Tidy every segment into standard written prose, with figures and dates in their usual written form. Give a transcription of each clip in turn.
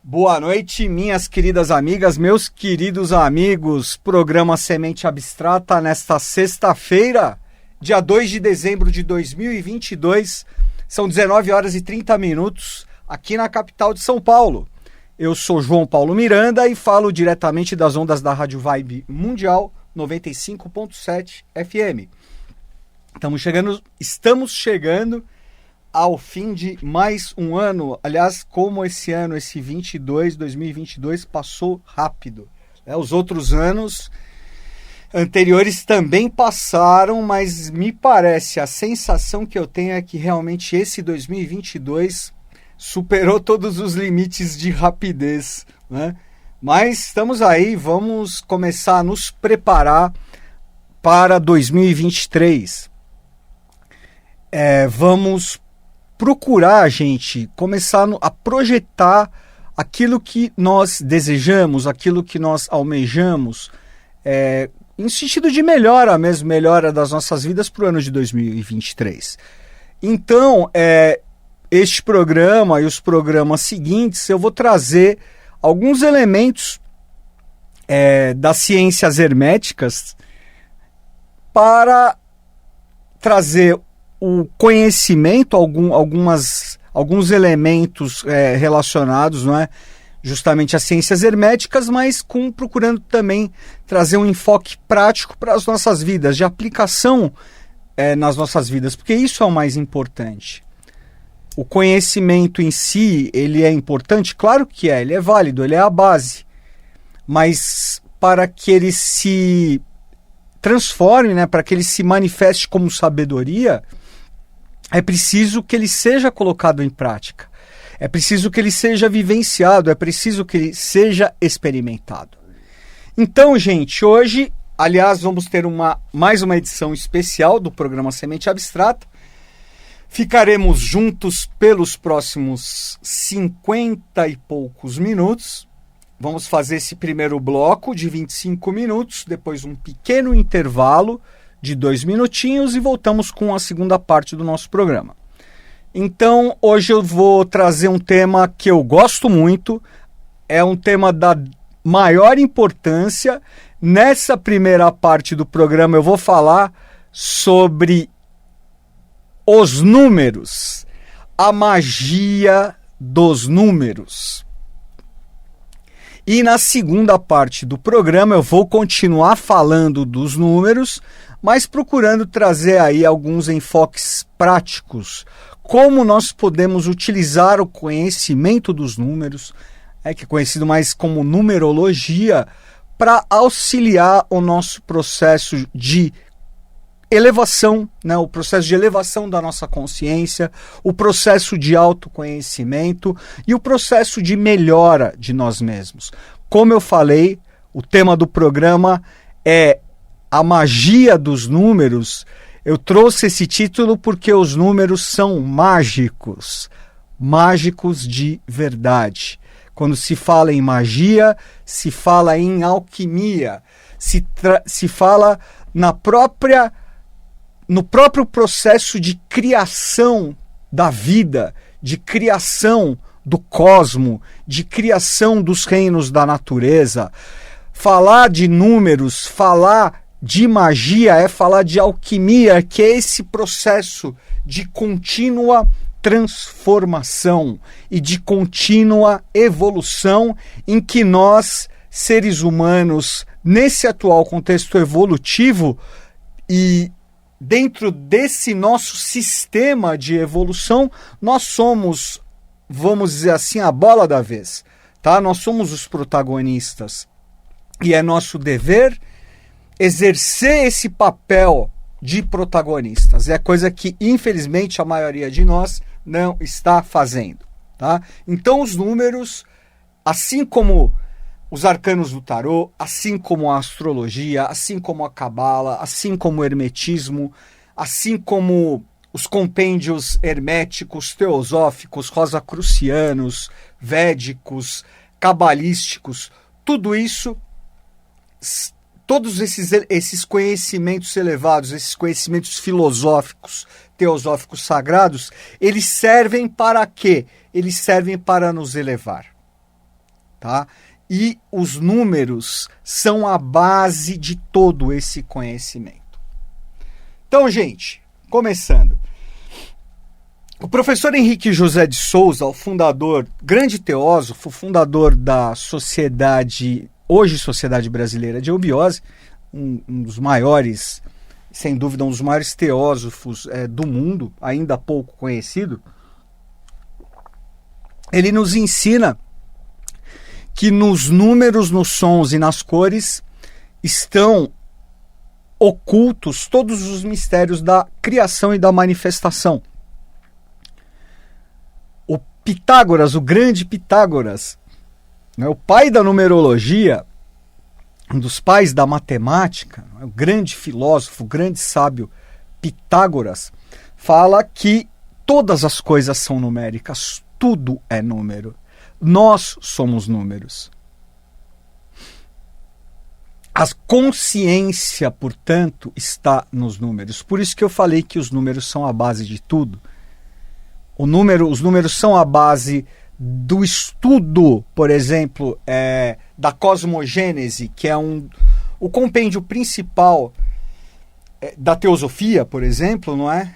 Boa noite, minhas queridas amigas, meus queridos amigos. Programa Semente Abstrata nesta sexta-feira, dia 2 de dezembro de 2022. São 19 horas e 30 minutos aqui na capital de São Paulo. Eu sou João Paulo Miranda e falo diretamente das ondas da Rádio Vibe Mundial 95.7 FM. Estamos chegando ao fim de mais um ano. Aliás, como esse ano, esse 2022, passou rápido. Os outros anos anteriores também passaram, mas me parece, a sensação que eu tenho é que realmente esse 2022 superou todos os limites de rapidez, né? Mas estamos aí, vamos começar a nos preparar para 2023. Vamos procurar, gente, começar a projetar aquilo que nós desejamos, aquilo que nós almejamos, em sentido de melhora mesmo, melhora das nossas vidas para o ano de 2023. Então, este programa e os programas seguintes, eu vou trazer alguns elementos das ciências herméticas para trazer o conhecimento, alguns elementos relacionados, não é, justamente às ciências herméticas, mas procurando também trazer um enfoque prático para as nossas vidas, de aplicação nas nossas vidas, porque isso é o mais importante. O conhecimento em si, ele é importante? Claro que ele é válido, ele é a base, mas para que ele se transforme, né, para que ele se manifeste como sabedoria, é preciso que ele seja colocado em prática, é preciso que ele seja vivenciado, é preciso que ele seja experimentado. Então, gente, hoje, aliás, vamos ter mais uma edição especial do programa Semente Abstrata. Ficaremos juntos pelos próximos 50 e poucos minutos. Vamos fazer esse primeiro bloco de 25 minutos, depois um pequeno intervalo de 2 minutinhos e voltamos com a segunda parte do nosso programa. Então, hoje eu vou trazer um tema que eu gosto muito, é um tema da maior importância. Nessa primeira parte do programa eu vou falar sobre os números, a magia dos números. E na segunda parte do programa eu vou continuar falando dos números, mas procurando trazer aí alguns enfoques práticos, como nós podemos utilizar o conhecimento dos números, que é conhecido mais como numerologia, para auxiliar o nosso processo de elevação, né, o processo de elevação da nossa consciência, o processo de autoconhecimento e o processo de melhora de nós mesmos. Como eu falei, o tema do programa é a magia dos números. Eu trouxe esse título porque os números são mágicos, mágicos de verdade. Quando se fala em magia, se fala em alquimia, se fala no próprio processo de criação da vida, de criação do cosmo, de criação dos reinos da natureza. Falar de números, falar de magia é falar de alquimia, que é esse processo de contínua transformação e de contínua evolução em que nós, seres humanos, nesse atual contexto evolutivo e dentro desse nosso sistema de evolução, nós somos, vamos dizer assim, a bola da vez, tá? Nós somos os protagonistas e é nosso dever exercer esse papel de protagonistas. É coisa que, infelizmente, a maioria de nós não está fazendo, tá? Então, os números, assim como os arcanos do tarô, assim como a astrologia, assim como a cabala, assim como o hermetismo, assim como os compêndios herméticos, teosóficos, rosacrucianos, védicos, cabalísticos, tudo isso, todos esses conhecimentos elevados, esses conhecimentos filosóficos, teosóficos sagrados, eles servem para quê? Eles servem para nos elevar. tá? E os números são a base de todo esse conhecimento. Então, gente, começando. O professor Henrique José de Souza, o fundador, grande teósofo, fundador da Sociedade, hoje Sociedade Brasileira de Eubiose, um dos maiores, sem dúvida, um dos maiores teósofos do mundo, ainda pouco conhecido, ele nos ensina que nos números, nos sons e nas cores estão ocultos todos os mistérios da criação e da manifestação. O Pitágoras, o grande Pitágoras, né, o pai da numerologia, um dos pais da matemática, o grande filósofo, o grande sábio Pitágoras, fala que todas as coisas são numéricas, tudo é número. Nós somos números. A consciência, portanto, está nos números. Por isso que eu falei que os números são a base de tudo. Os números são a base do estudo, por exemplo, da cosmogênese, que é o compêndio principal da teosofia, por exemplo, não é?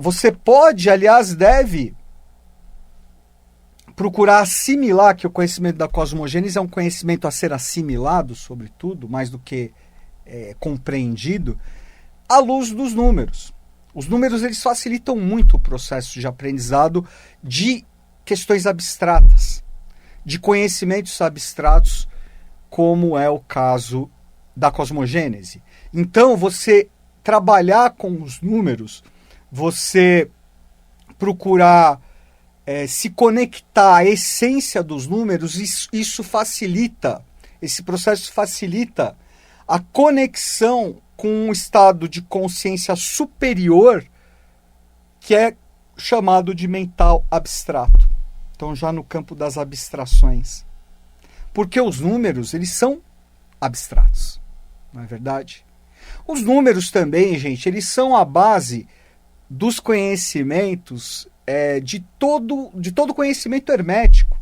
Você pode, aliás, deve procurar assimilar que o conhecimento da cosmogênese é um conhecimento a ser assimilado, sobretudo, mais do que compreendido, à luz dos números. Os números, eles facilitam muito o processo de aprendizado de questões abstratas, de conhecimentos abstratos, como é o caso da cosmogênese. Então, você trabalhar com os números, você procurar se conectar à essência dos números, isso facilita, esse processo facilita a conexão com um estado de consciência superior que é chamado de mental abstrato. Então, já no campo das abstrações. Porque os números, eles são abstratos, não é verdade? Os números também, gente, eles são a base dos conhecimentos de todo conhecimento hermético.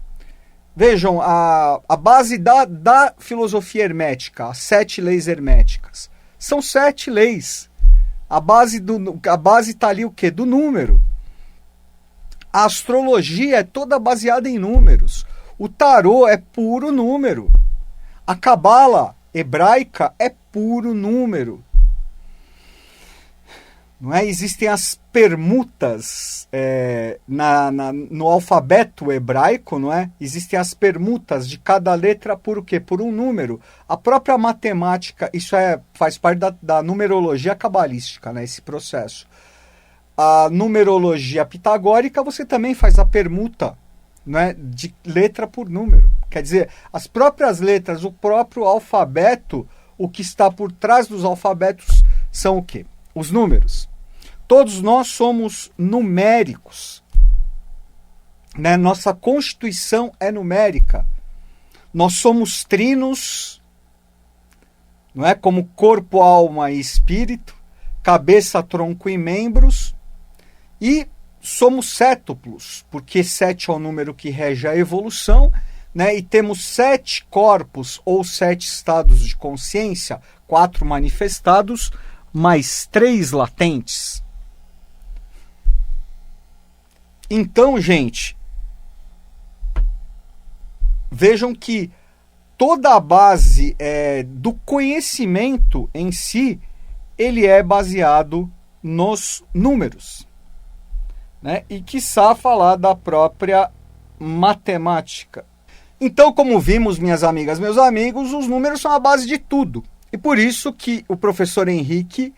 Vejam, a base da filosofia hermética, as 7 leis herméticas, são 7 leis. A base está ali o quê? Do número. A astrologia é toda baseada em números. O tarô é puro número. A cabala hebraica é puro número. Não é? Existem as permutas no alfabeto hebraico, não é? Existem as permutas de cada letra por o quê? Por um número. A própria matemática, isso faz parte da numerologia cabalística, né? Esse processo. A numerologia pitagórica, você também faz a permuta, não é? De letra por número. Quer dizer, as próprias letras, o próprio alfabeto, o que está por trás dos alfabetos são o quê? Os números. Todos nós somos numéricos, né? Nossa constituição é numérica. Nós somos trinos, não é? Como corpo, alma e espírito, cabeça, tronco e membros. E somos sétuplos, porque 7 é o número que rege a evolução, né? E temos 7 corpos ou 7 estados de consciência, 4 manifestados, mais 3 latentes. Então, gente, vejam que toda a base do conhecimento em si, ele é baseado nos números, né? E quiçá falar da própria matemática. Então, como vimos, minhas amigas, meus amigos, os números são a base de tudo. E por isso que o professor Henrique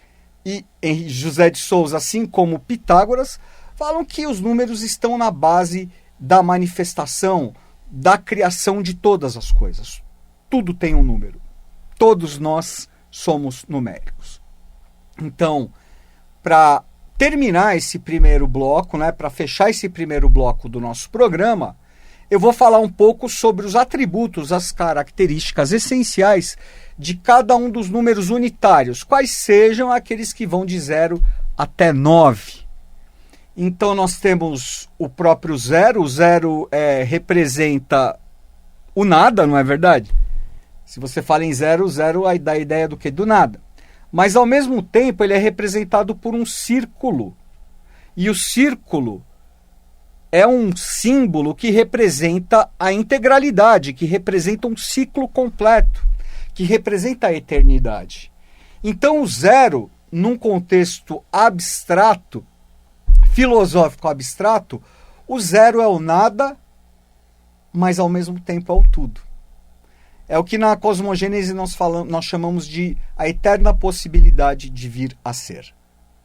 e José de Souza, assim como Pitágoras, falam que os números estão na base da manifestação, da criação de todas as coisas. Tudo tem um número. Todos nós somos numéricos. Então, para terminar esse primeiro bloco, né, para fechar esse primeiro bloco do nosso programa, eu vou falar um pouco sobre os atributos, as características essenciais de cada um dos números unitários, quais sejam aqueles que vão de 0 até 9. Então nós temos o próprio 0, o 0 representa o nada, não é verdade? Se você fala em zero, zero aí dá a ideia do quê? Do nada. Mas ao mesmo tempo ele é representado por um círculo. E o círculo é um símbolo que representa a integralidade, que representa um ciclo completo, que representa a eternidade. Então o zero, num contexto abstrato, filosófico abstrato, o zero é o nada, mas ao mesmo tempo é o tudo. É o que na cosmogênese nós chamamos de a eterna possibilidade de vir a ser.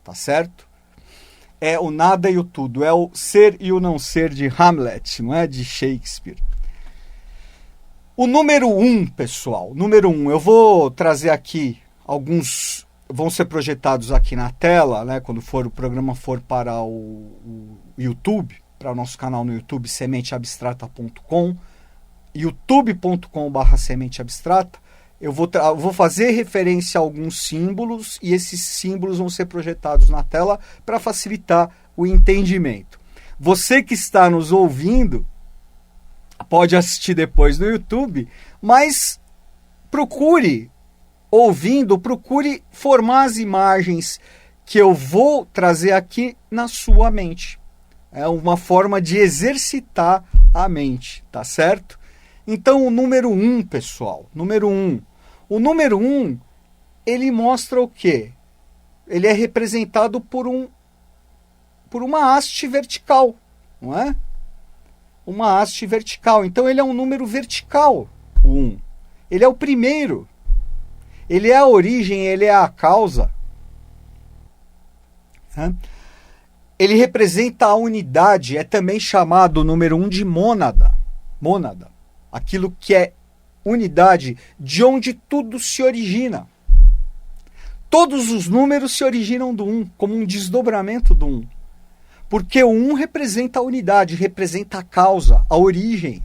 Tá certo? É o nada e o tudo. É o ser e o não ser de Hamlet, não é? De Shakespeare. O número 1, pessoal. Número 1. Eu vou trazer aqui alguns... Vão ser projetados aqui na tela, né? Quando o programa for para o YouTube, para o nosso canal no YouTube, sementeabstrata.com, youtube.com/sementeabstrata. Eu vou fazer referência a alguns símbolos e esses símbolos vão ser projetados na tela para facilitar o entendimento. Você que está nos ouvindo pode assistir depois no YouTube, mas procure formar as imagens que eu vou trazer aqui na sua mente. É uma forma de exercitar a mente, tá certo? Então, o número 1, pessoal, número 1. O número 1, ele mostra o quê? Ele é representado por uma haste vertical, não é? Uma haste vertical. Então, ele é um número vertical, o 1. Ele é o primeiro. Ele é a origem, ele é a causa. Ele representa a unidade, é também chamado o número 1 de mônada. Mônada. Aquilo que é unidade, de onde tudo se origina. Todos os números se originam do 1, como um desdobramento do 1. Porque o 1 representa a unidade, representa a causa, a origem.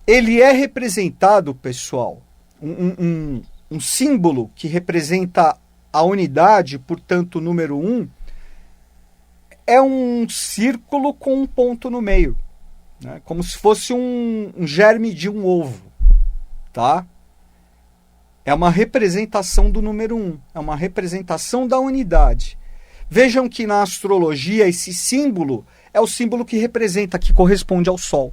Ele é representado, pessoal, um símbolo que representa a unidade, portanto, o número 1, é um círculo com um ponto no meio. Né? Como se fosse um germe de um ovo. Tá? É uma representação do número 1. É uma representação da unidade. Vejam que na astrologia esse símbolo é o símbolo que representa, que corresponde ao Sol.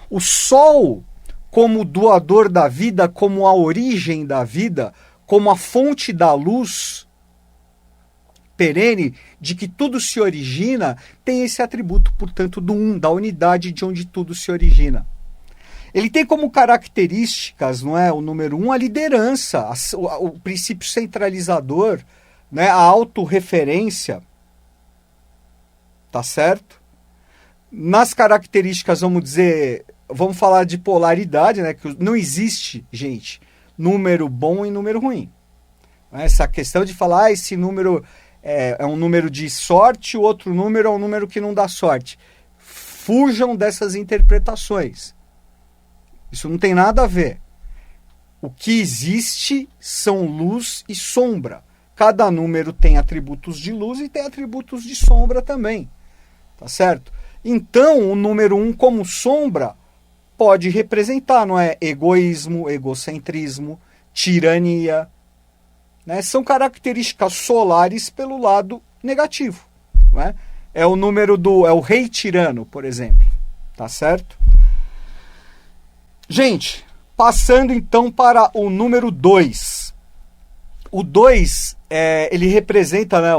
O Sol, como doador da vida, como a origem da vida, como a fonte da luz perene, de que tudo se origina, tem esse atributo, portanto, do 1, da unidade de onde tudo se origina. Ele tem como características, não é, o número 1, a liderança, o princípio centralizador, né, a autorreferência. Tá certo? Nas características, vamos falar de polaridade, né, que não existe, gente, número bom e número ruim. Essa questão de falar, esse número é um número de sorte, o outro número é um número que não dá sorte. Fujam dessas interpretações. Isso não tem nada a ver. O que existe são luz e sombra. Cada número tem atributos de luz e tem atributos de sombra também. Tá certo? Então, o número 1 como sombra pode representar, não é? Egoísmo, egocentrismo, tirania. Né? São características solares pelo lado negativo. Não é? É o número é o rei tirano, por exemplo. Tá certo? Gente, passando então para o número 2. O 2, ele representa, né,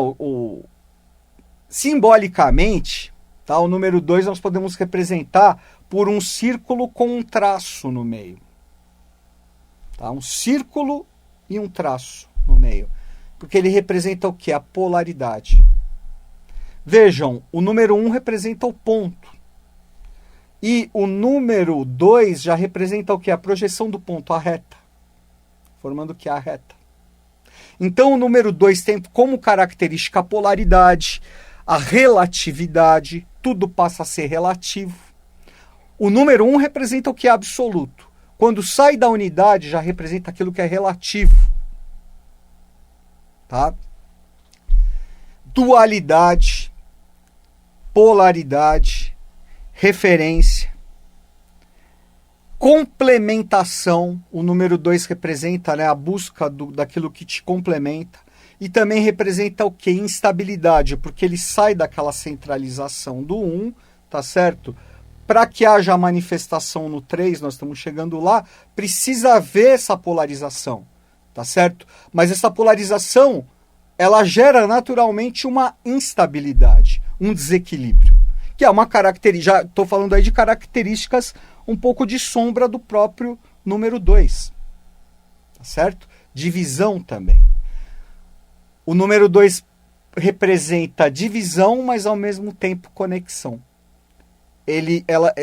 simbolicamente, tá? O número 2 nós podemos representar por um círculo com um traço no meio. Tá? Um círculo e um traço no meio. Porque ele representa o quê? A polaridade. Vejam, o número 1 representa o ponto. E o número 2 já representa o quê? A projeção do ponto, a reta. Formando o que? A reta. Então o número 2 tem como característica a polaridade, a relatividade, tudo passa a ser relativo. O número 1 representa o que é absoluto. Quando sai da unidade, já representa aquilo que é relativo. Tá? Dualidade, polaridade, referência. Complementação, o número 2 representa, né, a busca daquilo que te complementa. E também representa o que? Instabilidade, porque ele sai daquela centralização do 1, tá certo? Para que haja a manifestação no 3, nós estamos chegando lá, precisa haver essa polarização, tá certo? Mas essa polarização, ela gera naturalmente uma instabilidade, um desequilíbrio, que é uma característica, já estou falando aí de características um pouco de sombra do próprio número 2, tá certo? Divisão também. O número 2 representa divisão, mas ao mesmo tempo conexão.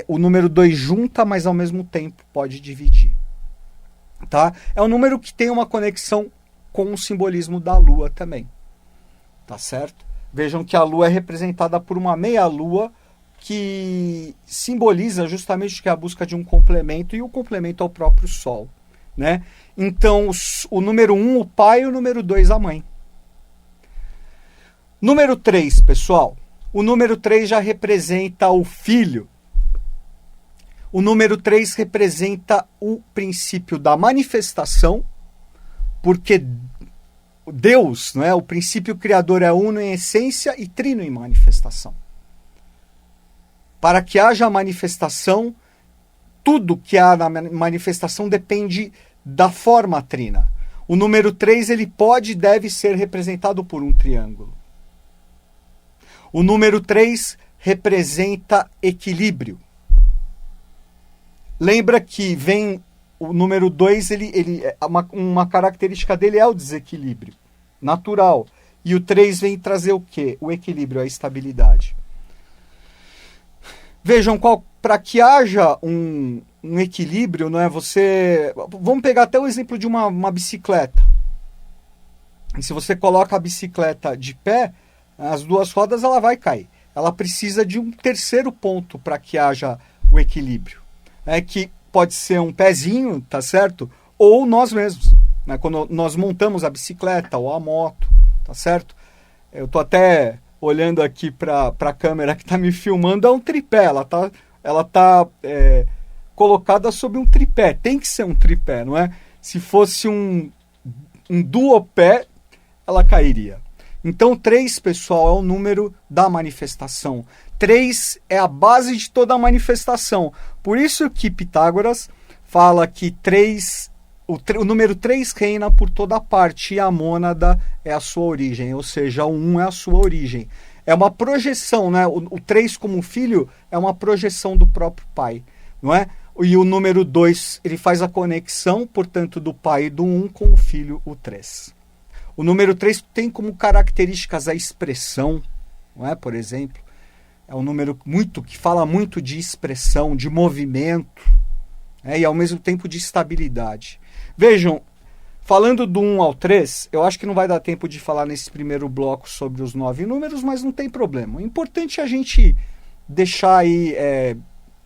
O número 2 junta, mas ao mesmo tempo pode dividir. Tá? É um número que tem uma conexão com o simbolismo da Lua também. Tá certo? Vejam que a Lua é representada por uma meia-lua que simboliza justamente que é a busca de um complemento, e o complemento ao próprio Sol. Né? Então, o número 1, o pai, e o número 2, a mãe. Número 3, pessoal. O número 3 já representa o filho. O número 3 representa o princípio da manifestação, porque Deus, não é? O princípio criador é uno em essência e trino em manifestação. Para que haja manifestação, tudo que há na manifestação depende da forma trina. O número 3 ele pode e deve ser representado por um triângulo. O número 3 representa equilíbrio. Lembra que vem o número 2, uma característica dele é o desequilíbrio natural. E o 3 vem trazer o quê? O equilíbrio, a estabilidade. Vejam, para que haja um equilíbrio, não é? Vamos pegar até o exemplo de uma bicicleta. E se você coloca a bicicleta de pé, as duas rodas ela vai cair. Ela precisa de um terceiro ponto para que haja o equilíbrio. Que pode ser um pezinho, tá certo? Ou nós mesmos, né? Quando nós montamos a bicicleta ou a moto, tá certo? Eu tô até olhando aqui para a câmera que está me filmando, é um tripé. Ela tá colocada sobre um tripé. Tem que ser um tripé, não é? Se fosse um duopé, ela cairia. Então, 3, pessoal, é o número da manifestação. 3 é a base de toda a manifestação. Por isso que Pitágoras fala que o número 3 reina por toda parte e a mônada é a sua origem, ou seja, o 1 é a sua origem. É uma projeção, né? O 3 como filho é uma projeção do próprio pai, não é? E o número 2, ele faz a conexão, portanto, do pai do 1 com o filho, o 3. O número 3 tem como características a expressão, não é? Por exemplo, é um número que fala muito de expressão, de movimento, e ao mesmo tempo de estabilidade. Vejam, falando do 1 ao 3, eu acho que não vai dar tempo de falar nesse primeiro bloco sobre os 9 números, mas não tem problema. O importante é a gente deixar aí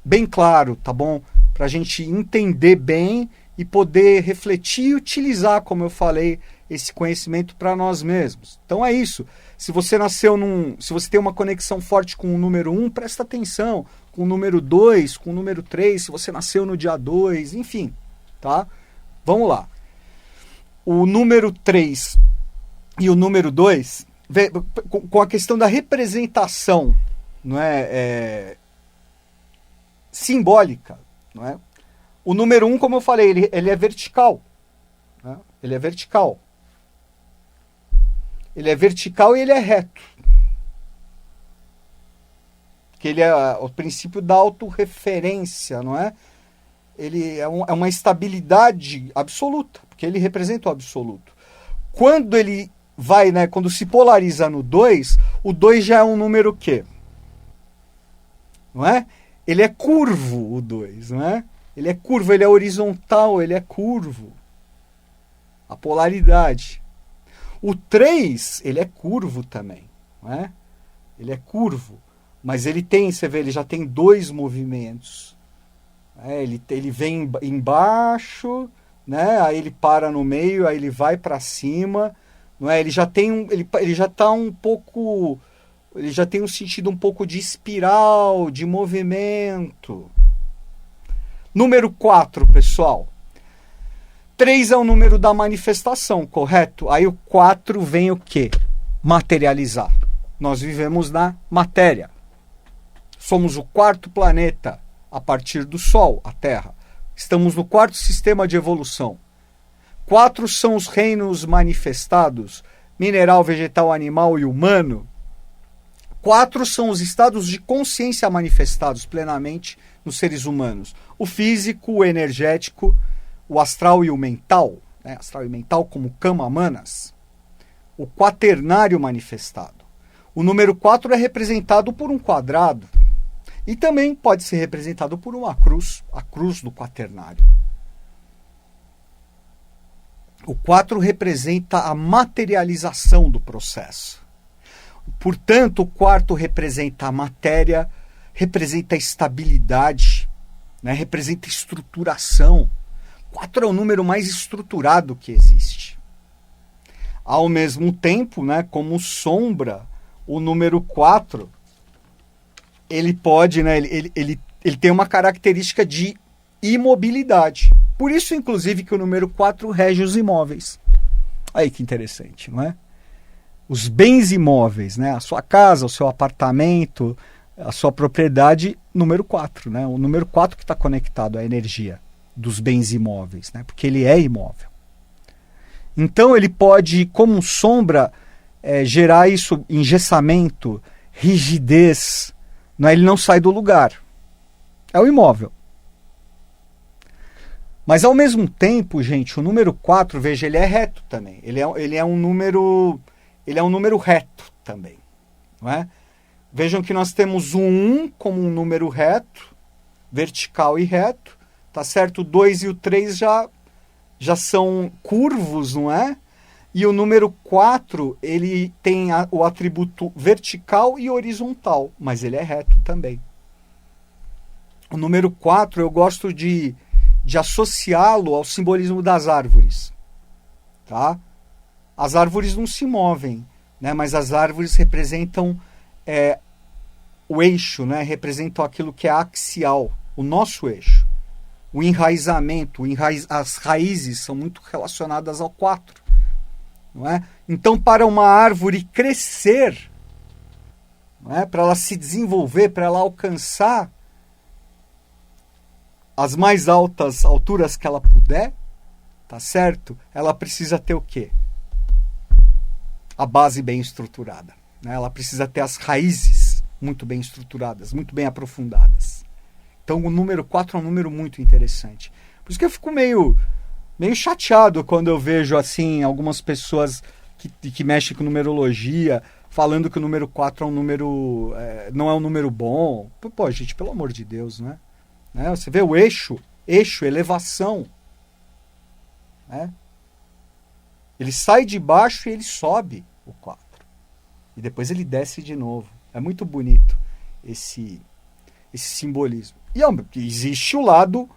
bem claro, tá bom? Para a gente entender bem e poder refletir e utilizar, como eu falei, esse conhecimento para nós mesmos. Então é isso. Se você se você tem uma conexão forte com o número 1, presta atenção. Com o número 2, com o número 3, se você nasceu no dia 2, enfim, tá? Vamos lá. O número 3 e o número 2, com a questão da representação, não é? Simbólica, não é? O número 1, como eu falei, ele é vertical. Né? Ele é vertical. Ele é vertical e ele é reto. Que ele é o princípio da autorreferência, não é? Ele é uma estabilidade absoluta, porque ele representa o absoluto. Quando ele vai, né, quando se polariza no 2, o 2 já é um número quê? Não é? Ele é curvo, o 2, não é? Ele é curvo, ele é horizontal, ele é curvo. A polaridade. O 3, ele é curvo também, não é? Ele é curvo, mas ele tem, você vê, ele já tem 2 movimentos. Ele vem embaixo, né? Aí ele para no meio, aí ele vai para cima, não é? Ele já tem ele já tá um pouco, ele já tem um sentido um pouco de espiral, de movimento. Número 4, pessoal. 3 é o número da manifestação, correto? Aí o 4 vem o quê? Materializar. Nós vivemos na matéria. Somos o 4º planeta a partir do Sol, a Terra. Estamos no 4º sistema de evolução. 4 são os reinos manifestados, mineral, vegetal, animal e humano. 4 são os estados de consciência manifestados plenamente nos seres humanos. O físico, o energético, o astral e o mental. Né? Astral e mental como Kama Manas. O quaternário manifestado. O número 4 é representado por um quadrado. E também pode ser representado por uma cruz, a cruz do quaternário. O 4 representa a materialização do processo. Portanto, o 4 representa a matéria, representa a estabilidade, né? Representa a estruturação. 4 é o número mais estruturado que existe. Ao mesmo tempo, né, como sombra, o número 4, ele pode, né, ele tem uma característica de imobilidade. Por isso, inclusive, que o número 4 rege os imóveis. Aí que interessante, não é? Os bens imóveis, né? A sua casa, o seu apartamento, a sua propriedade, número 4, né? O número 4 que está conectado à energia dos bens imóveis, né? Porque ele é imóvel. Então ele pode, como sombra, gerar isso, engessamento, rigidez, né? Ele não sai do lugar. É o imóvel. Mas ao mesmo tempo, gente, o número 4, veja, ele é reto também. Ele é um número reto também, não é? Vejam que nós temos o 1 como um número reto, vertical e reto, tá certo? O 2 e o 3 já são curvos, não é? E o número 4, ele tem o atributo vertical e horizontal, mas ele é reto também. O número 4, eu gosto de associá-lo ao simbolismo das árvores, tá? As árvores não se movem, né? Mas as árvores representam o eixo, né? Representam aquilo que é axial, o nosso eixo. O enraizamento, as raízes são muito relacionadas ao 4. Não é? Então, para uma árvore crescer, não é? Para ela se desenvolver, para ela alcançar as mais altas alturas que ela puder, tá certo? Ela precisa ter o quê? A base bem estruturada. Né? Ela precisa ter as raízes muito bem estruturadas, muito bem aprofundadas. Então o número 4 é um número muito interessante. Por isso que eu fico meio chateado quando eu vejo assim algumas pessoas que mexem com numerologia falando que o número 4 é um número, não é um número bom. Pô, gente, pelo amor de Deus, né? Você vê o eixo, elevação. Né? Ele sai de baixo e ele sobe o 4. E depois ele desce de novo. É muito bonito esse simbolismo. E existe o lado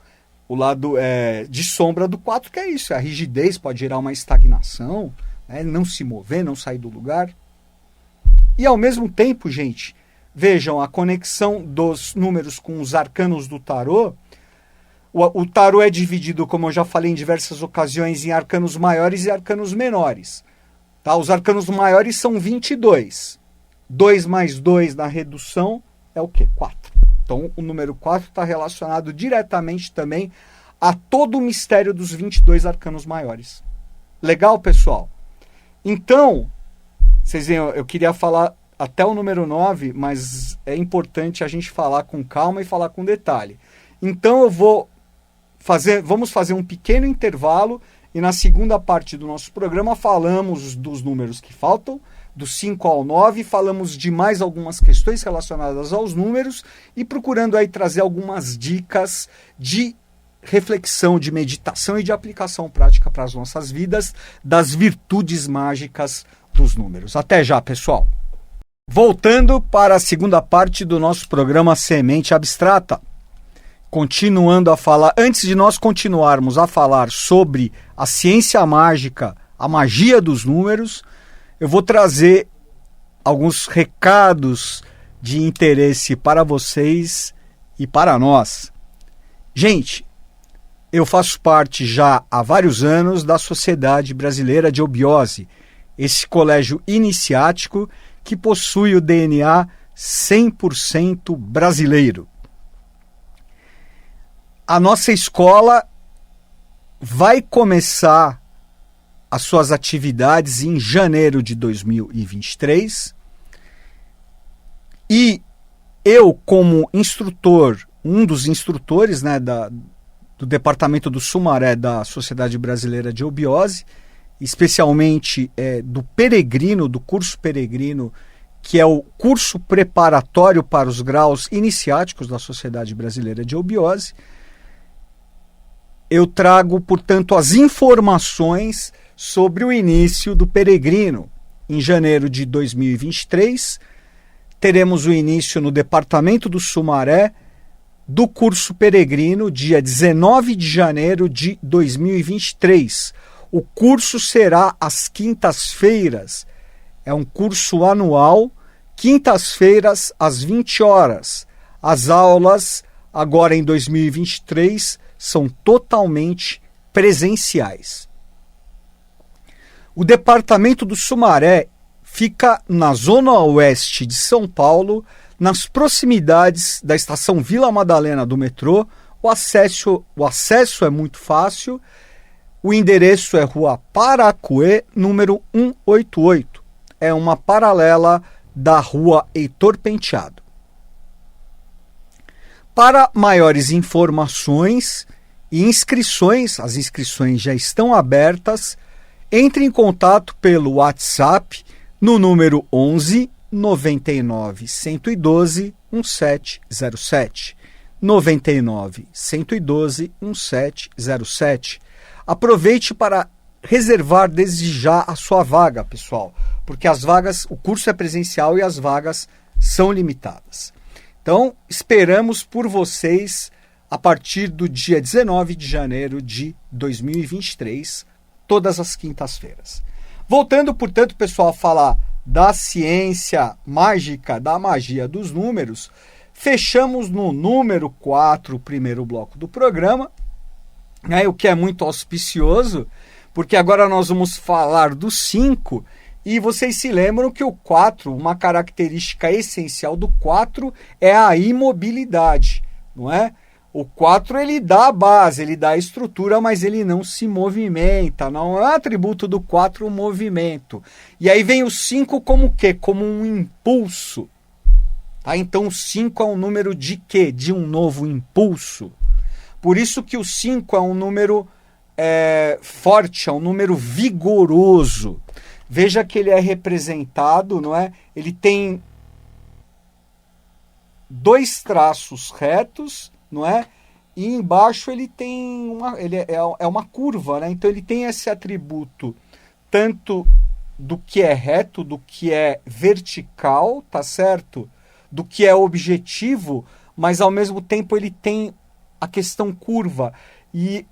de sombra do 4, que é isso. A rigidez pode gerar uma estagnação, né? Não se mover, não sair do lugar. E ao mesmo tempo, gente, vejam a conexão dos números com os arcanos do tarô. O tarô é dividido, como eu já falei em diversas ocasiões, em arcanos maiores e arcanos menores. Tá? Os arcanos maiores são 22. 2 mais 2 na redução é o quê? 4. Então, o número 4 está relacionado diretamente também a todo o mistério dos 22 arcanos maiores. Legal, pessoal? Então, vocês veem, eu queria falar até o número 9, mas é importante a gente falar com calma e falar com detalhe. Então, vamos fazer um pequeno intervalo e na segunda parte do nosso programa falamos dos números que faltam, do 5 ao 9, falamos de mais algumas questões relacionadas aos números e procurando aí trazer algumas dicas de reflexão, de meditação e de aplicação prática para as nossas vidas das virtudes mágicas dos números. Até já, pessoal! Voltando para a segunda parte do nosso programa Semente Abstrata, continuando a falar, antes de nós continuarmos a falar sobre a ciência mágica, a magia dos números, eu vou trazer alguns recados de interesse para vocês e para nós. Gente, eu faço parte já há vários anos da Sociedade Brasileira de Obiose, esse colégio iniciático que possui o DNA 100% brasileiro. A nossa escola vai começar as suas atividades em janeiro de 2023 e eu, como instrutor, um dos instrutores, né, do departamento do Sumaré da Sociedade Brasileira de Obiose, especialmente do peregrino, do curso peregrino, que é o curso preparatório para os graus iniciáticos da Sociedade Brasileira de Obiose, eu trago, portanto, as informações sobre o início do peregrino. Em janeiro de 2023, teremos o início no departamento do Sumaré do curso peregrino, dia 19 de janeiro de 2023. O curso será às quintas-feiras. É um curso anual, quintas-feiras às 20 horas. As aulas, agora em 2023, são totalmente presenciais. O departamento do Sumaré fica na zona oeste de São Paulo, nas proximidades da estação Vila Madalena do metrô. O acesso é muito fácil. O endereço é Rua Paracuê, número 188. É uma paralela da Rua Heitor Penteado. Para maiores informações e inscrições, as inscrições já estão abertas, entre em contato pelo WhatsApp no número 11 99 112 1707. 99 112 1707. Aproveite para reservar desde já a sua vaga, pessoal, porque as vagas, o curso é presencial e as vagas são limitadas. Então, esperamos por vocês a partir do dia 19 de janeiro de 2023, todas as quintas-feiras. Voltando, portanto, pessoal, a falar da ciência mágica, da magia dos números, fechamos no número 4, o primeiro bloco do programa, né, o que é muito auspicioso, porque agora nós vamos falar do 5, e vocês se lembram que o 4, uma característica essencial do 4 é a imobilidade, não é? O 4 ele dá a base, ele dá a estrutura, mas ele não se movimenta. Não é atributo do 4 o movimento. E aí vem o 5 como o quê? Como um impulso. Tá? Então o 5 é um número de quê? De um novo impulso. Por isso que o 5 é um número forte, é um número vigoroso. Veja que ele é representado, não é? Ele tem 2 traços retos, não é? E embaixo ele tem uma curva, né? Então ele tem esse atributo tanto do que é reto, do que é vertical, tá certo? Do que é objetivo, mas ao mesmo tempo ele tem a questão curva. E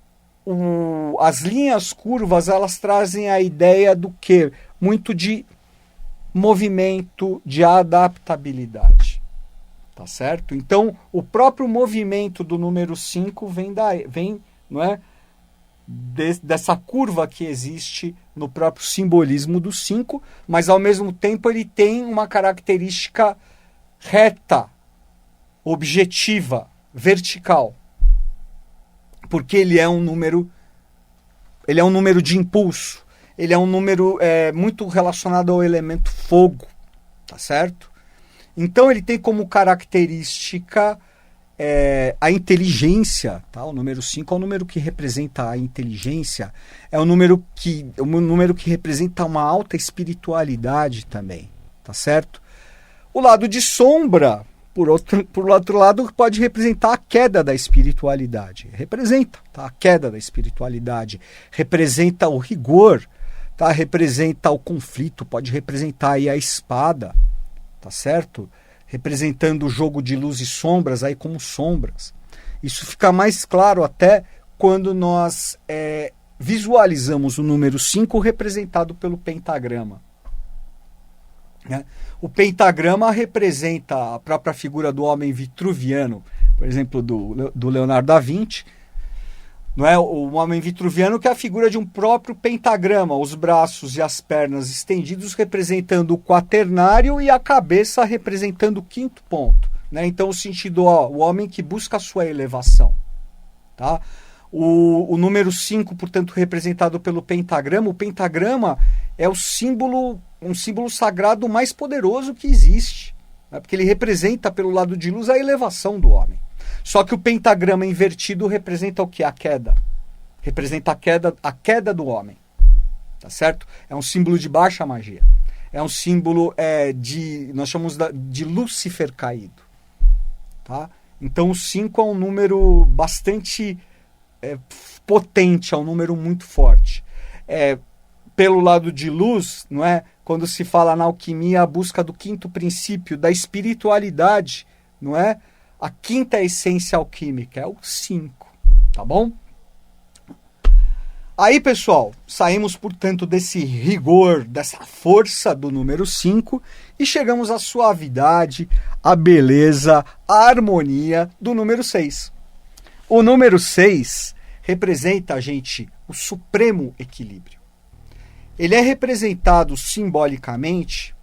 as linhas curvas, elas trazem a ideia do quê? Muito de movimento, de adaptabilidade. Tá certo? Então, o próprio movimento do número 5 vem não é, dessa curva que existe no próprio simbolismo do 5, mas ao mesmo tempo ele tem uma característica reta, objetiva, vertical. Porque ele é um número de impulso, ele é um número muito relacionado ao elemento fogo, tá certo? Então ele tem como característica a inteligência, tá? O número 5 é o número que representa a inteligência, é um número que representa uma alta espiritualidade também, tá certo? O lado de sombra, por outro lado, pode representar a queda da espiritualidade. Representa, tá? A queda da espiritualidade, representa o rigor, tá? Representa o conflito, pode representar aí a espada, tá certo? Representando o jogo de luz e sombras aí como sombras. Isso fica mais claro até quando nós visualizamos o número 5 representado pelo pentagrama. Né? O pentagrama representa a própria figura do homem vitruviano. por exemplo, do Leonardo da Vinci, não é? O homem vitruviano, que é a figura de um próprio pentagrama, os braços e as pernas estendidos representando o quaternário e a cabeça representando o quinto ponto, né? Então o sentido, o homem que busca a sua elevação, tá? O número 5, portanto, representado pelo pentagrama. O pentagrama é um símbolo sagrado mais poderoso que existe, né? Porque ele representa, pelo lado de luz, a elevação do homem. Só que o pentagrama invertido representa o que? A queda. Representa a queda do homem. Tá certo? É um símbolo de baixa magia. É um símbolo nós chamamos de Lúcifer caído. Tá? Então o 5 é um número bastante potente, é um número muito forte. Pelo lado de luz, não é? Quando se fala na alquimia, a busca do quinto princípio, da espiritualidade, não é? A quinta essência alquímica é o 5, tá bom? Aí, pessoal, saímos, portanto, desse rigor, dessa força do número 5 e chegamos à suavidade, à beleza, à harmonia do número 6. O número 6 representa, gente, o supremo equilíbrio. Ele é representado simbolicamente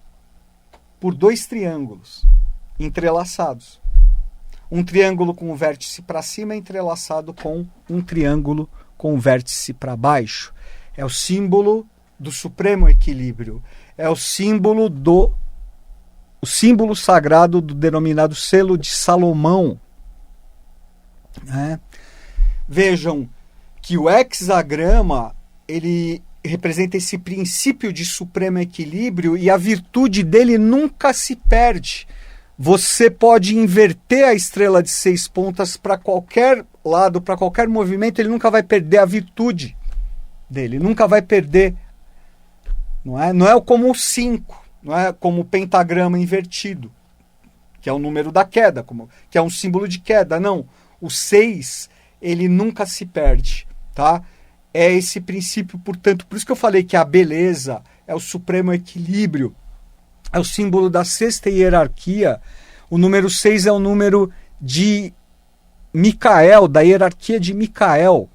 por 2 triângulos entrelaçados. Um triângulo com o vértice para cima entrelaçado com um triângulo com o vértice para baixo. É o símbolo do supremo equilíbrio. É o símbolo sagrado do denominado selo de Salomão. Vejam que o hexagrama, ele representa esse princípio de supremo equilíbrio e a virtude dele nunca se perde. Você pode inverter a estrela de 6 pontas para qualquer lado, para qualquer movimento, ele nunca vai perder a virtude dele, nunca vai perder. Não é como o 5, não é como o pentagrama invertido, que é o número da queda, que é um símbolo de queda. Não, o 6, ele nunca se perde, tá? É esse princípio, portanto, por isso que eu falei que a beleza é o supremo equilíbrio. É o símbolo da sexta hierarquia. O número 6 é o número de Micael, da hierarquia de Micael.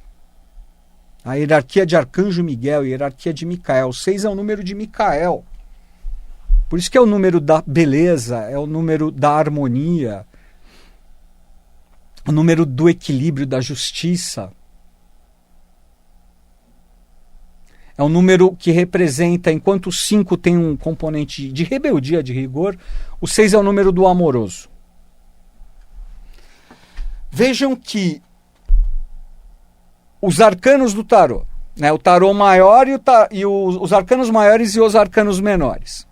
A hierarquia de Arcanjo Miguel, a hierarquia de Micael. O 6 é o número de Micael. Por isso que é o número da beleza, é o número da harmonia, o número do equilíbrio, da justiça. É um número que representa, enquanto o 5 tem um componente de rebeldia, de rigor, o 6 é o número do amoroso. Vejam que os arcanos do tarô, né, o tarô maior e os arcanos maiores e os arcanos menores.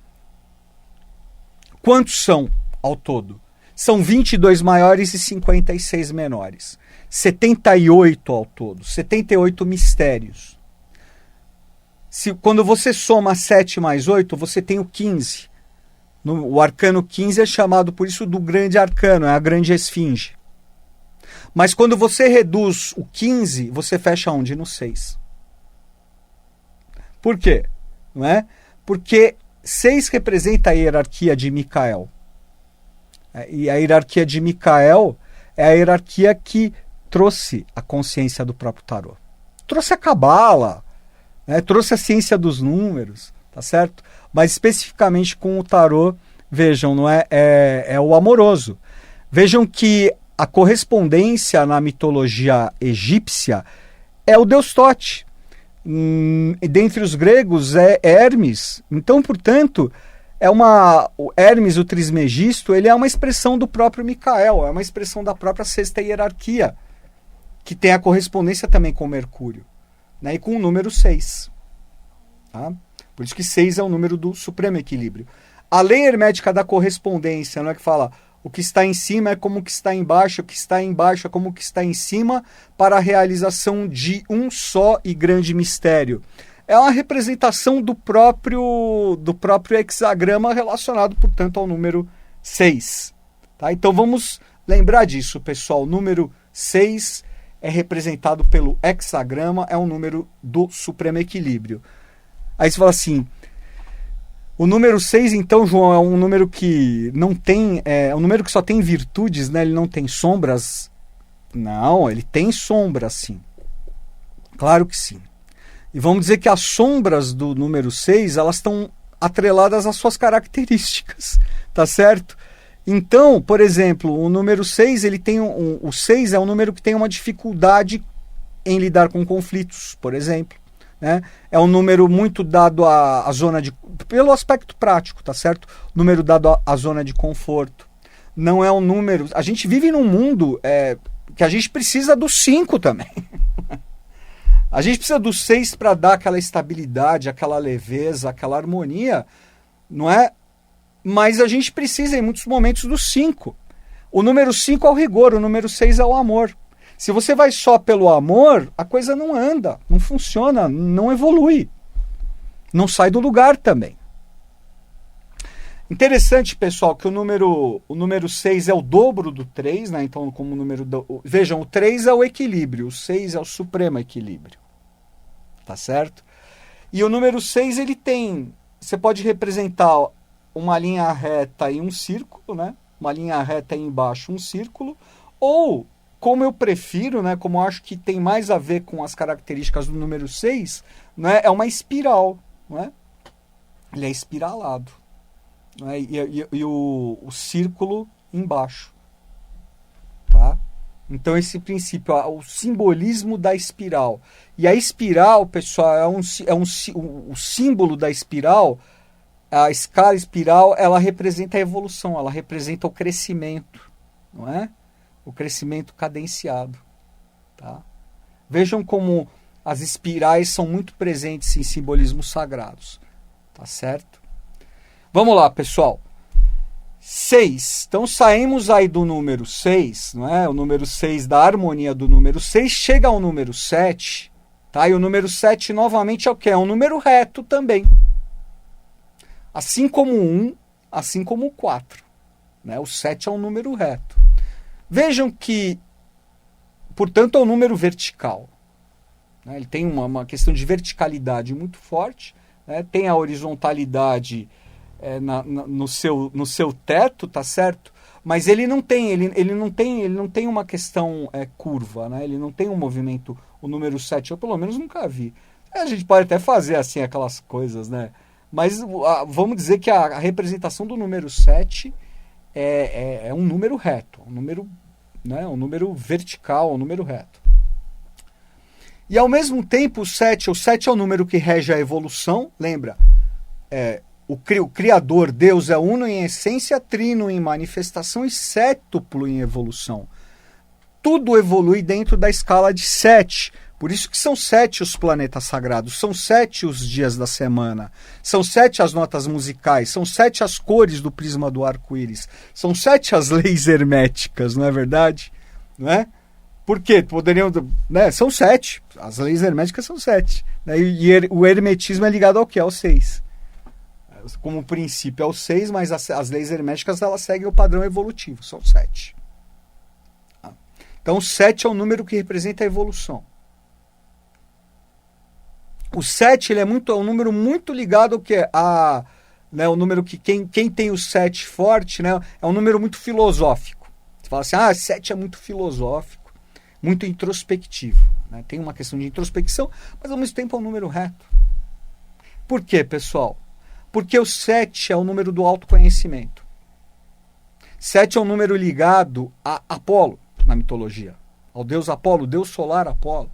Quantos são ao todo? São 22 maiores e 56 menores. 78 ao todo, 78 mistérios. Quando você soma 7 mais 8, você tem o 15. O arcano 15 é chamado, por isso, do grande arcano, é a grande esfinge. Mas quando você reduz o 15, você fecha onde? No 6. Por quê? Não é? Porque 6 representa a hierarquia de Micael. E a hierarquia de Micael é a hierarquia que trouxe a consciência do próprio tarô. Trouxe a cabala, trouxe a ciência dos números, tá certo? Mas especificamente com o tarô, vejam, não é o amoroso. Vejam que a correspondência na mitologia egípcia é o deus Tote. Dentre os gregos é Hermes. Então, portanto, o Hermes, o Trismegisto, ele é uma expressão do próprio Micael, é uma expressão da própria sexta hierarquia, que tem a correspondência também com Mercúrio, né, e com o número 6. Tá? Por isso que 6 é o número do supremo equilíbrio. A lei hermética da correspondência, não é que fala o que está em cima é como o que está embaixo, o que está embaixo é como o que está em cima, para a realização de um só e grande mistério. É uma representação do próprio hexagrama relacionado, portanto, ao número 6. Tá? Então vamos lembrar disso, pessoal. O número 6 é representado pelo hexagrama, é um número do supremo equilíbrio. Aí você fala assim, O número 6, então, João, é um número que não tem... É um número que só tem virtudes, né? Ele não tem sombras. Não, ele tem sombras, sim. Claro que sim. E vamos dizer que as sombras do número 6, elas estão atreladas às suas características, tá certo? Então, por exemplo, o número 6, ele tem o 6 é um número que tem uma dificuldade em lidar com conflitos, por exemplo. Né? É um número muito dado à zona de... Pelo aspecto prático, tá certo? Número dado à zona de conforto. Não é um número... A gente vive num mundo que a gente precisa do 5 também. A gente precisa do 6 para dar aquela estabilidade, aquela leveza, aquela harmonia, não é? Mas a gente precisa, em muitos momentos, do 5. O número 5 é o rigor, o número 6 é o amor. Se você vai só pelo amor, a coisa não anda, não funciona, não evolui. Não sai do lugar também. Interessante, pessoal, que o número 6 é o dobro do 3, né? Então, como número... Vejam, o 3 é o equilíbrio, o 6 é o supremo equilíbrio. Tá certo? E o número 6, ele tem... Você pode representar uma linha reta e um círculo, né? Uma linha reta e embaixo um círculo. Ou, como eu prefiro, né? Como eu acho que tem mais a ver com as características do número 6, né? É uma espiral, não é? Ele é espiralado. Né? E o círculo embaixo. Tá? Então esse princípio, o simbolismo da espiral. E a espiral, pessoal, o símbolo da espiral, a escala espiral, ela representa a evolução, ela representa o crescimento, não é? O crescimento cadenciado. Tá? Vejam como as espirais são muito presentes em simbolismos sagrados. Tá certo? Vamos lá, pessoal. 6. Então saímos aí do número 6, não é? O número 6 da harmonia do número 6 chega ao número 7, tá? E o número 7 novamente é o quê? É um número reto também. Assim como o 1, assim como o 4, né? O 7 é um número reto. Vejam que, portanto, é um número vertical. Né? Ele tem uma questão de verticalidade muito forte, né? Tem a horizontalidade no seu teto, tá certo? Mas ele não tem uma questão curva, né? Ele não tem um movimento, o número 7, eu pelo menos nunca vi. A gente pode até fazer assim aquelas coisas, né? Mas vamos dizer que a representação do número 7 é um número reto, um número, né? Um número vertical, um número reto. E ao mesmo tempo o 7 é o número que rege a evolução, lembra? O Criador, Deus, é uno em essência, trino em manifestação e sétuplo em evolução. Tudo evolui dentro da escala de 7. Por isso que são 7 os planetas sagrados, são 7 os dias da semana, são 7 as notas musicais, são 7 as cores do prisma do arco-íris, são 7 as leis herméticas, não é verdade? Não é? Por quê? Poderiam, né? São 7. As leis herméticas são 7. Né? E o hermetismo é ligado ao quê? Ao 6. Como princípio é o 6, mas as leis herméticas elas seguem o padrão evolutivo, são 7. Então o 7 é o número que representa a evolução. O 7 ele é um número muito ligado ao que né, o número que quem tem o 7 forte, né, é um número muito filosófico. Você fala assim, 7 é muito filosófico, muito introspectivo. Né? Tem uma questão de introspecção, mas ao mesmo tempo é um número reto. Por quê, pessoal? Porque o 7 é o número do autoconhecimento. 7 é um número ligado a Apolo, na mitologia. Ao deus Apolo, o deus solar Apolo.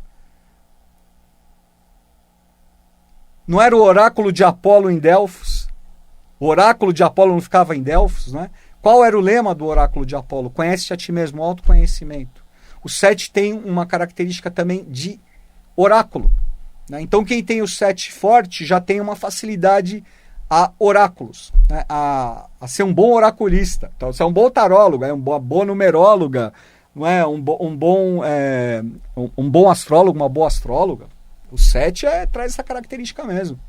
Não era o oráculo de Apolo em Delfos? O oráculo de Apolo não ficava em Delfos, né? Qual era o lema do oráculo de Apolo? Conhece-te a ti mesmo, autoconhecimento. O 7 tem uma característica também de oráculo. Né? Então quem tem o 7 forte já tem uma facilidade a oráculos, né? a ser um bom oraculista. Então, você é um bom tarólogo, uma boa numeróloga, não é? um bom astrólogo, uma boa astróloga. O 7 traz essa característica mesmo.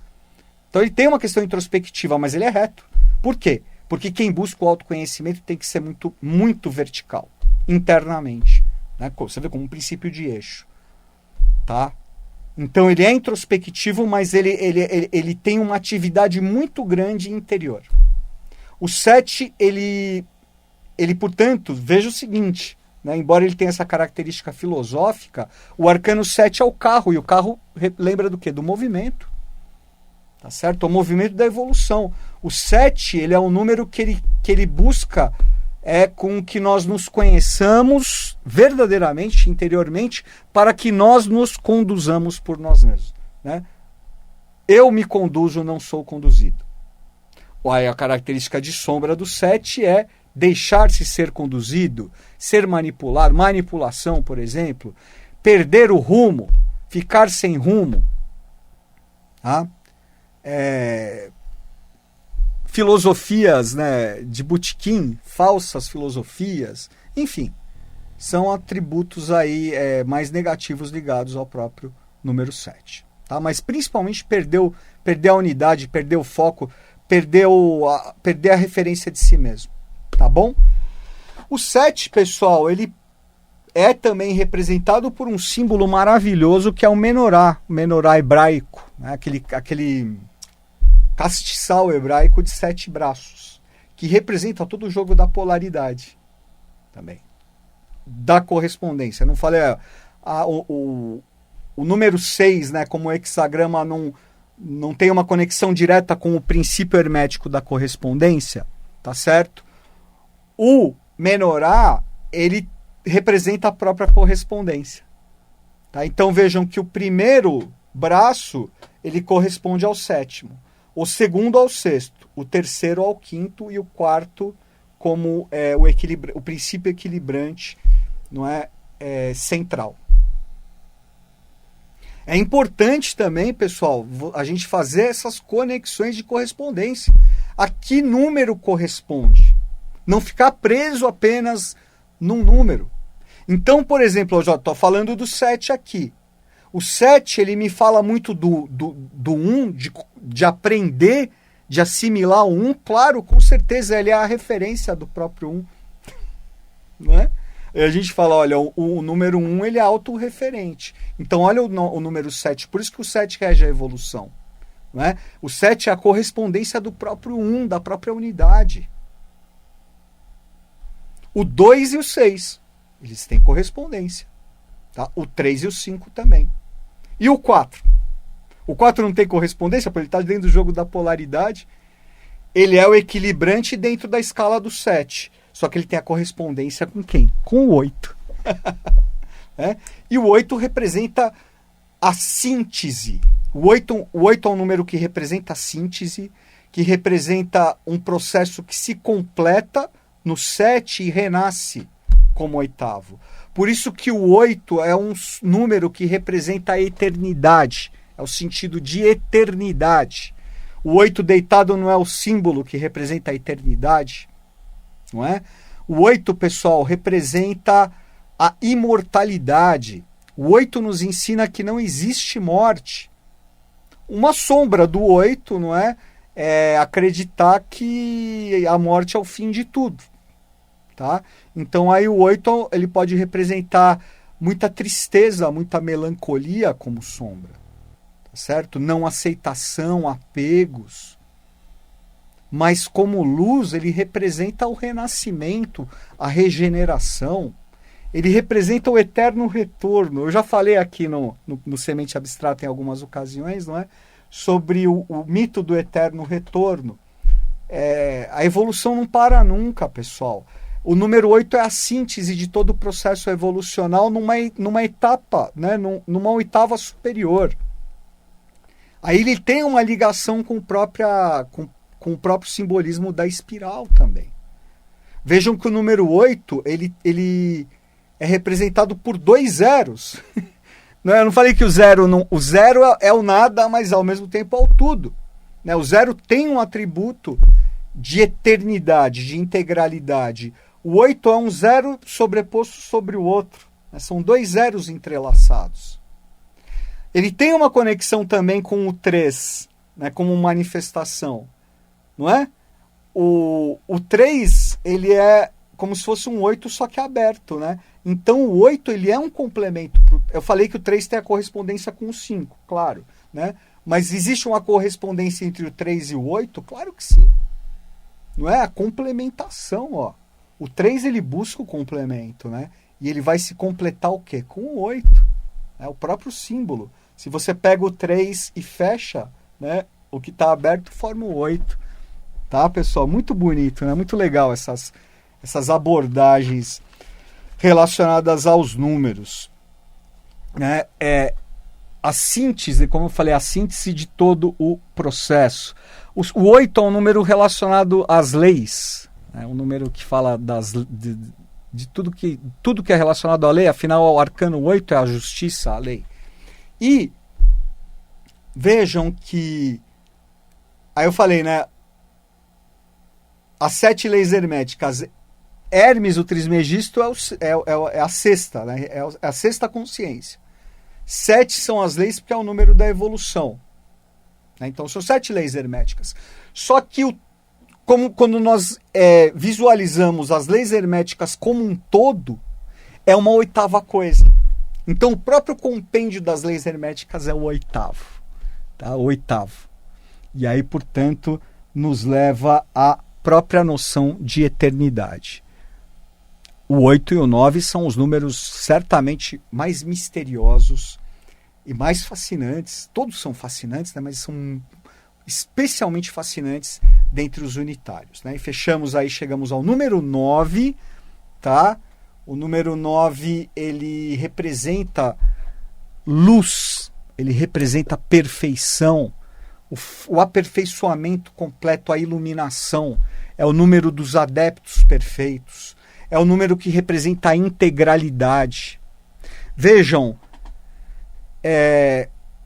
Então ele tem uma questão introspectiva, mas ele é reto. Por quê? Porque quem busca o autoconhecimento tem que ser muito, muito vertical, internamente. Né? Você vê como um princípio de eixo. Tá? Então ele é introspectivo, mas ele tem uma atividade muito grande interior. O 7, ele portanto, veja o seguinte, né, embora ele tenha essa característica filosófica, o arcano 7 é o carro, e o carro lembra do quê? Do movimento. Tá certo? O movimento da evolução. O 7, ele é um número que ele busca com que nós nos conheçamos verdadeiramente, interiormente, para que nós nos conduzamos por nós mesmos. Né? Eu me conduzo, não sou conduzido. A característica de sombra do 7 é deixar-se ser conduzido, ser manipulação, por exemplo, perder o rumo, ficar sem rumo. Tá? Filosofias, né, de botequim, falsas filosofias, enfim, são atributos aí mais negativos ligados ao próprio número 7. Tá? Mas principalmente perder a unidade, perder o foco, perder a referência de si mesmo. Tá bom? O 7, pessoal, ele é também representado por um símbolo maravilhoso que é o menorá hebraico, né? aquele castiçal hebraico de 7 braços, que representa todo o jogo da polaridade também, da correspondência. Não falei, o número 6, né, como o hexagrama não tem uma conexão direta com o princípio hermético da correspondência, tá certo? O menorá, ele representa a própria correspondência. Tá? Então vejam que o primeiro braço, ele corresponde ao 7º. O segundo ao 6º, o terceiro ao 5º e o quarto como o princípio equilibrante, não é, central. É importante também, pessoal, a gente fazer essas conexões de correspondência. A que número corresponde? Não ficar preso apenas num número. Então, por exemplo, eu já estou falando do 7 aqui. O 7, ele me fala muito do 1, de aprender, de assimilar o 1. Claro, com certeza, ele é a referência do próprio 1. Né? E a gente fala, olha, o número 1, ele é autorreferente. Então, olha o número 7. Por isso que o 7 rege a evolução. Né? O 7 é a correspondência do próprio 1, da própria unidade. O 2 e o 6, eles têm correspondência. Tá? O 3 e o 5 também. E o 4? O 4 não tem correspondência, porque ele está dentro do jogo da polaridade. Ele é o equilibrante dentro da escala do 7. Só que ele tem a correspondência com quem? Com o 8. E o 8 representa a síntese. O 8 é um número que representa a síntese, que representa um processo que se completa no 7 e renasce como 8º. Por isso que o 8 é um número que representa a eternidade, é o sentido de eternidade. O 8 deitado não é o símbolo que representa a eternidade, não é? O 8, pessoal, representa a imortalidade. O 8 nos ensina que não existe morte. Uma sombra do 8, não é? É acreditar que a morte é o fim de tudo. Tá? Então aí o 8 ele pode representar muita tristeza, muita melancolia como sombra. Tá certo? Não aceitação, apegos. Mas como luz, ele representa o renascimento, a regeneração. Ele representa o eterno retorno. Eu já falei aqui no Semente Abstrata em algumas ocasiões, não é? Sobre o mito do eterno retorno. A evolução não para nunca, pessoal. O número 8 é a síntese de todo o processo evolucional numa etapa, né? Numa oitava superior. Aí ele tem uma ligação com o próprio simbolismo da espiral também. Vejam que o número 8 ele é representado por 2 zeros. Eu não falei que o zero é o nada, mas ao mesmo tempo é o tudo. Né? O 0 tem um atributo de eternidade, de integralidade. O 8 é um 0 sobreposto sobre o outro. Né? São 2 zeros entrelaçados. Ele tem uma conexão também com o 3, né? Como manifestação. Não é? O 3, ele é como se fosse um 8, só que aberto. Né? Então o 8 ele é um complemento. Eu falei que o 3 tem a correspondência com o 5, claro, né? Mas existe uma correspondência entre o 3 e o 8? Claro que sim. Não é? A complementação, ó. O 3 ele busca o complemento, né? E ele vai se completar o quê? Com o 8. É o próprio símbolo. Se você pega o 3 e fecha, né? O que está aberto forma o 8. Tá, pessoal? Muito bonito, né? Muito legal essas abordagens relacionadas aos números. Né? A síntese, como eu falei, a síntese de todo o processo. O 8 é um número relacionado às leis. É um número que fala de tudo que é relacionado à lei. Afinal, o arcano 8 é a justiça, a lei. E vejam que... Aí eu falei, né? As 7 leis herméticas. Hermes, o Trismegisto, é a sexta, né? É a sexta consciência. 7 são as leis porque é o número da evolução. Né? Então são 7 leis herméticas. Só que quando nós visualizamos as leis herméticas como um todo, é uma oitava coisa. Então o próprio compêndio das leis herméticas é o oitavo. Tá? O oitavo. E aí, portanto, nos leva à própria noção de eternidade. O 8 e o 9 são os números certamente mais misteriosos e mais fascinantes. Todos são fascinantes, né? Mas são especialmente fascinantes dentre os unitários. Né? E chegamos ao número 9, tá? O número 9, ele representa luz, ele representa perfeição, o aperfeiçoamento completo, a iluminação. É o número dos adeptos perfeitos. É o número que representa a integralidade. Vejam,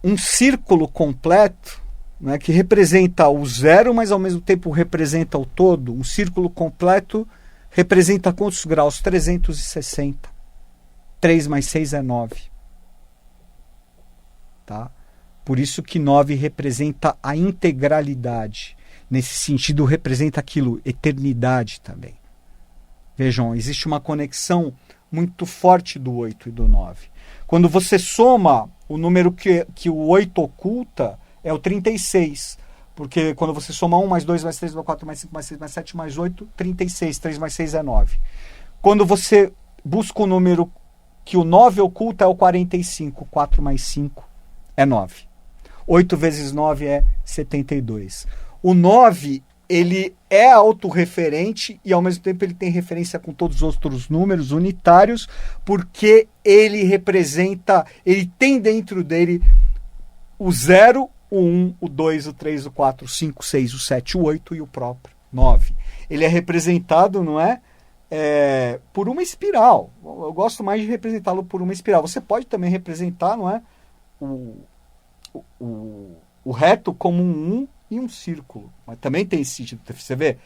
um círculo completo, né, que representa o zero, mas ao mesmo tempo representa o todo. Um círculo completo representa quantos graus? 360. 3 mais 6 é 9. Tá? Por isso que 9 representa a integralidade. Nesse sentido, representa aquilo, eternidade também. Vejam, existe uma conexão muito forte do 8 e do 9. Quando você soma o número que o 8 oculta, é o 36. Porque quando você soma 1 mais 2 mais 3 mais 4 mais 5 mais 6 mais 7 mais 8, 36. 3 mais 6 é 9. Quando você busca o número que o 9 oculta, é o 45. 4 mais 5 é 9. 8 vezes 9 é 72. O 9, ele é autorreferente e ao mesmo tempo ele tem referência com todos os outros números unitários, porque ele representa, ele tem dentro dele o 0, o 1, o 2, o 3, o 4, o 5, o 6, o 7, o 8 e o próprio 9. Ele é representado, não é? Por uma espiral. Eu gosto mais de representá-lo por uma espiral. Você pode também representar, não é? O reto como um e um círculo. Mas também tem esse sentido. Você vê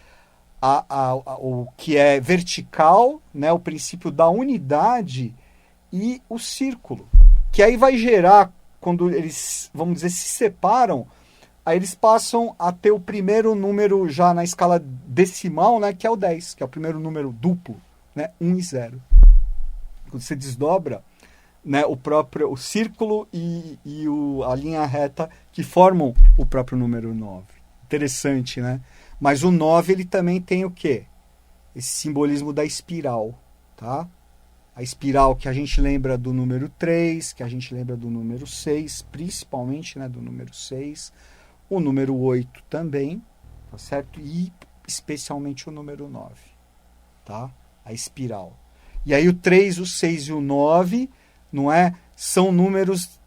o que é vertical, né, o princípio da unidade e o círculo. Que aí vai gerar, quando eles, vamos dizer, se separam, aí eles passam a ter o primeiro número já na escala decimal, né, que é o 10, que é o primeiro número duplo, né, 1 e 0. Quando você desdobra, né, o círculo e a linha reta que formam o próprio número 9. Interessante, né? Mas o 9 ele também tem o quê? Esse simbolismo da espiral, tá? A espiral que a gente lembra do número 3, que a gente lembra do número 6, principalmente, né, do número 6, o número 8 também, tá certo? E especialmente o número 9, tá? A espiral. E aí o 3, o 6 e o 9, não é? São números,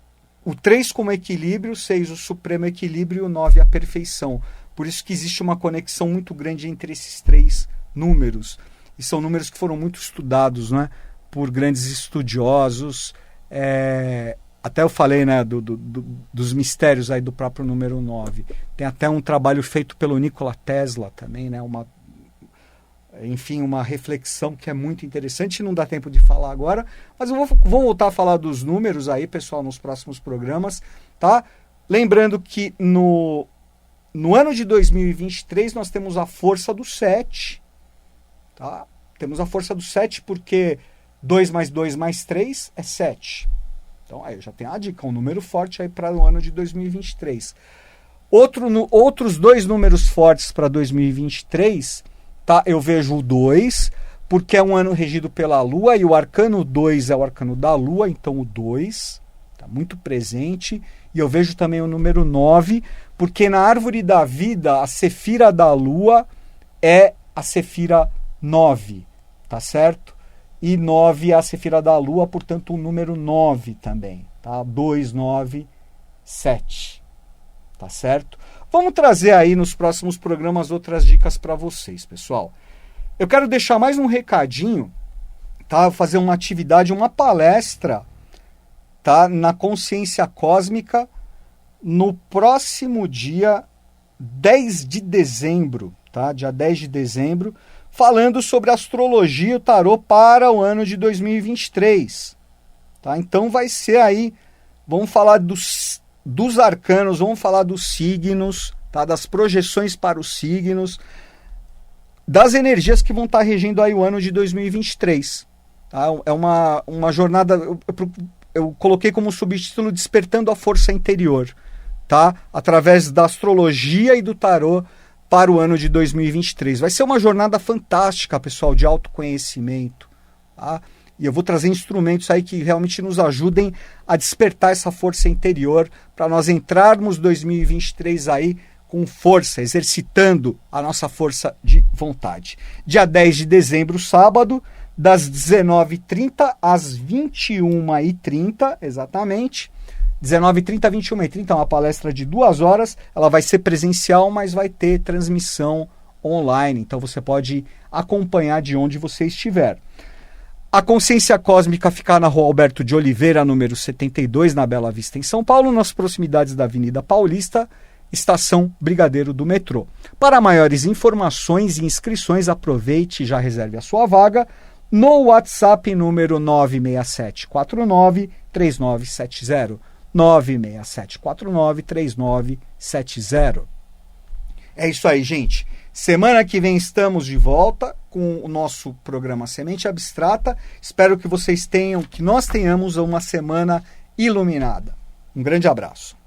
o 3 como equilíbrio, o 6 o supremo equilíbrio e o 9 a perfeição. Por isso que existe uma conexão muito grande entre esses 3 números. E são números que foram muito estudados, não é? Por grandes estudiosos. Até eu falei, né, dos mistérios aí do próprio número 9. Tem até um trabalho feito pelo Nikola Tesla também, né? Uma reflexão que é muito interessante, não dá tempo de falar agora, mas eu vou voltar a falar dos números aí, pessoal, nos próximos programas, tá? Lembrando que no ano de 2023 nós temos a força do 7, tá? Temos a força do 7 porque 2 mais 2 mais 3 é 7. Então, aí eu já tenho a dica, um número forte aí para o ano de 2023. Outros dois números fortes para 2023, tá? Eu vejo o 2, porque é um ano regido pela Lua, e o arcano 2 é o arcano da Lua, então o 2 está muito presente. E eu vejo também o número 9, porque na árvore da vida, a sefira da Lua é a sefira 9, tá certo? E 9 é a sefira da Lua, portanto o número 9 também, tá? 2, 9, 7, tá certo? Vamos trazer aí nos próximos programas outras dicas para vocês, pessoal. Eu quero deixar mais um recadinho, tá? Vou fazer uma atividade, uma palestra, tá? Na Consciência Cósmica, no próximo dia 10 de dezembro, tá? Dia 10 de dezembro, falando sobre astrologia e o tarô para o ano de 2023. Tá? Então vai ser aí, vamos falar dos arcanos, vamos falar dos signos, tá? Das projeções para os signos, das energias que vão estar regendo aí o ano de 2023. Tá? É uma jornada, eu coloquei como subtítulo Despertando a Força Interior, tá? Através da astrologia e do tarô para o ano de 2023. Vai ser uma jornada fantástica, pessoal, de autoconhecimento. Tá? E eu vou trazer instrumentos aí que realmente nos ajudem a despertar essa força interior para nós entrarmos 2023 aí com força, exercitando a nossa força de vontade. Dia 10 de dezembro, sábado, das 19h30 às 21h30, exatamente. 19h30 a 21h30, uma palestra de 2 horas. Ela vai ser presencial, mas vai ter transmissão online. Então você pode acompanhar de onde você estiver. A Consciência Cósmica fica na Rua Alberto de Oliveira, número 72, na Bela Vista, em São Paulo, nas proximidades da Avenida Paulista, estação Brigadeiro do metrô. Para maiores informações e inscrições, aproveite e já reserve a sua vaga no WhatsApp número 967493970. 967493970. É isso aí, gente. Semana que vem estamos de volta com o nosso programa Semente Abstrata. Espero que vocês tenham, que nós tenhamos uma semana iluminada. Um grande abraço.